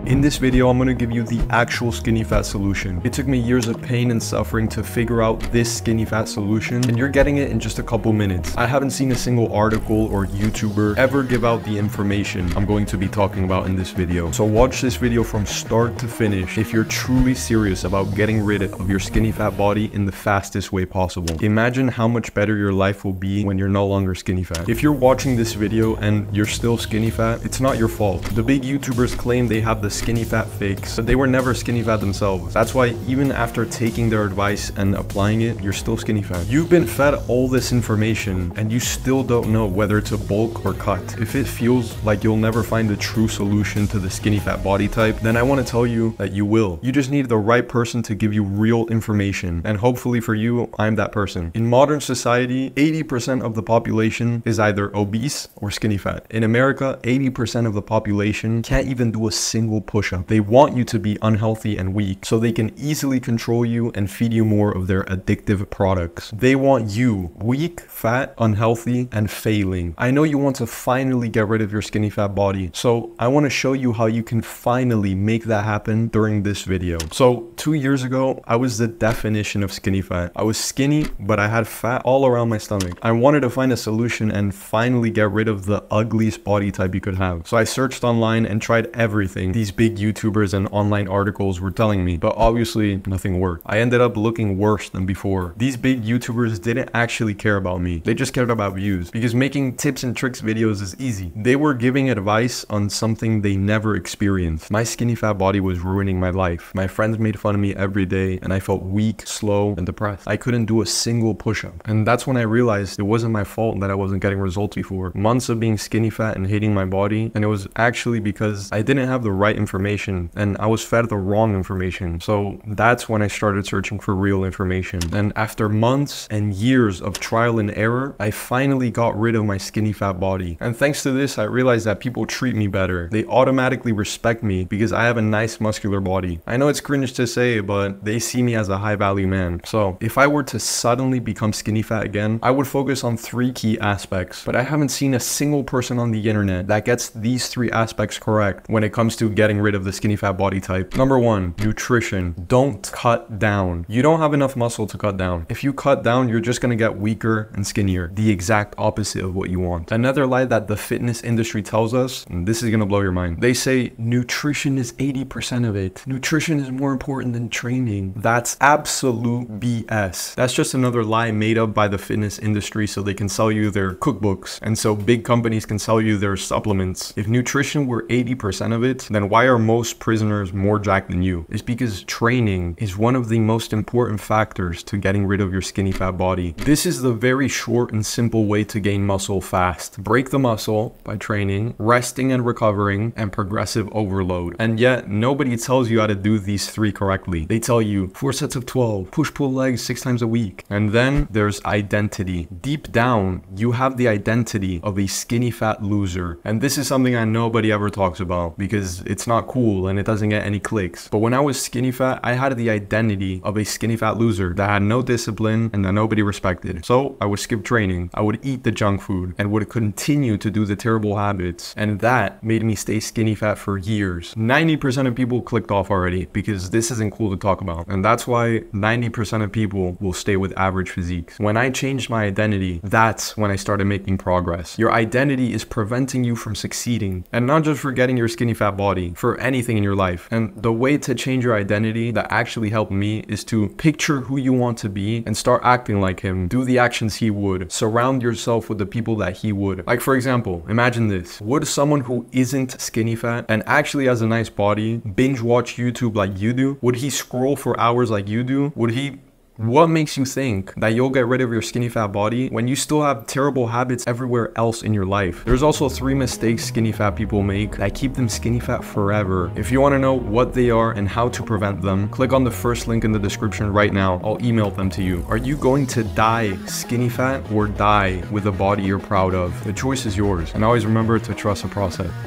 In this video, I'm gonna give you the actual skinny fat solution. It took me years of pain and suffering to figure out this skinny fat solution, and you're getting it in just a couple minutes. I haven't seen a single article or YouTuber ever give out the information I'm going to be talking about in this video. So watch this video from start to finish if you're truly serious about getting rid of your skinny fat body in the fastest way possible. Imagine how much better your life will be when you're no longer skinny fat. If you're watching this video and you're still skinny fat, it's not your fault. The big YouTubers claim they have the skinny fat fix, but they were never skinny fat themselves. That's why even after taking their advice and applying it, you're still skinny fat. You've been fed all this information and you still don't know whether to bulk or cut. If it feels like you'll never find a true solution to the skinny fat body type, then I want to tell you that you will. You just need the right person to give you real information, and hopefully for you, I'm that person. In modern society, 80% of the population is either obese or skinny fat. In America, 80% of the population can't even do a single push-up. They want you to be unhealthy and weak so they can easily control you and feed you more of their addictive products. They want you weak, fat, unhealthy, and failing. I know you want to finally get rid of your skinny fat body, so I want to show you how you can finally make that happen during this video. So 2 years ago, I was the definition of skinny fat. I was skinny, but I had fat all around my stomach. I wanted to find a solution and finally get rid of the ugliest body type you could have. So I searched online and tried everything these big YouTubers and online articles were telling me, but obviously nothing worked. I ended up looking worse than before. These big YouTubers didn't actually care about me. They just cared about views, because making tips and tricks videos is easy. They were giving advice on something they never experienced. My skinny fat body was ruining my life. My friends made fun of me every day and I felt weak, slow, and depressed. I couldn't do a single push-up. And that's when I realized it wasn't my fault that I wasn't getting results before. Months of being skinny fat and hating my body, and it was actually because I didn't have the right information and I was fed the wrong information. So that's when I started searching for real information. And after months and years of trial and error, I finally got rid of my skinny fat body. And thanks to this, I realized that people treat me better. They automatically respect me because I have a nice muscular body. I know it's cringe to say, but they see me as a high value man. So if I were to suddenly become skinny fat again, I would focus on 3 key aspects. But I haven't seen a single person on the internet that gets these 3 aspects correct when it comes to getting rid of the skinny fat body type. Number 1, nutrition. Don't cut down. You don't have enough muscle to cut down. If you cut down, you're just gonna get weaker and skinnier. The exact opposite of what you want. Another lie that the fitness industry tells us, and this is gonna blow your mind. They say nutrition is 80% of it. Nutrition is more important than training. That's absolute BS. That's just another lie made up by the fitness industry so they can sell you their cookbooks, and so big companies can sell you their supplements. If nutrition were 80% of it, then why are most prisoners more jacked than you? It's because training is one of the most important factors to getting rid of your skinny fat body. This is the very short and simple way to gain muscle fast. Break the muscle by training, resting and recovering, and progressive overload. And yet nobody tells you how to do these 3 correctly. They tell you 4 sets of 12, push-pull legs 6 times a week. And then there's identity. Deep down, you have the identity of a skinny fat loser. And this is something that nobody ever talks about because it's not cool and it doesn't get any clicks. But when I was skinny fat, I had the identity of a skinny fat loser that had no discipline and that nobody respected. So I would skip training, I would eat the junk food, and would continue to do the terrible habits. And that made me stay skinny fat for years. 90% of people clicked off already because this isn't cool to talk about. And that's why 90% of people will stay with average physiques. When I changed my identity, that's when I started making progress. Your identity is preventing you from succeeding, and not just for getting your skinny fat body, for anything in your life. And the way to change your identity that actually helped me is to picture who you want to be and start acting like him. Do the actions he would. Surround yourself with the people that he would. Like, for example, imagine this. Would someone who isn't skinny fat and actually has a nice body binge watch YouTube like you do? Would he scroll for hours like you do? What makes you think that you'll get rid of your skinny fat body when you still have terrible habits everywhere else in your life? There's also 3 mistakes skinny fat people make that keep them skinny fat forever. If you want to know what they are and how to prevent them, click on the first link in the description right now. I'll email them to you. Are you going to die skinny fat or die with a body you're proud of? The choice is yours. And always remember to trust the process.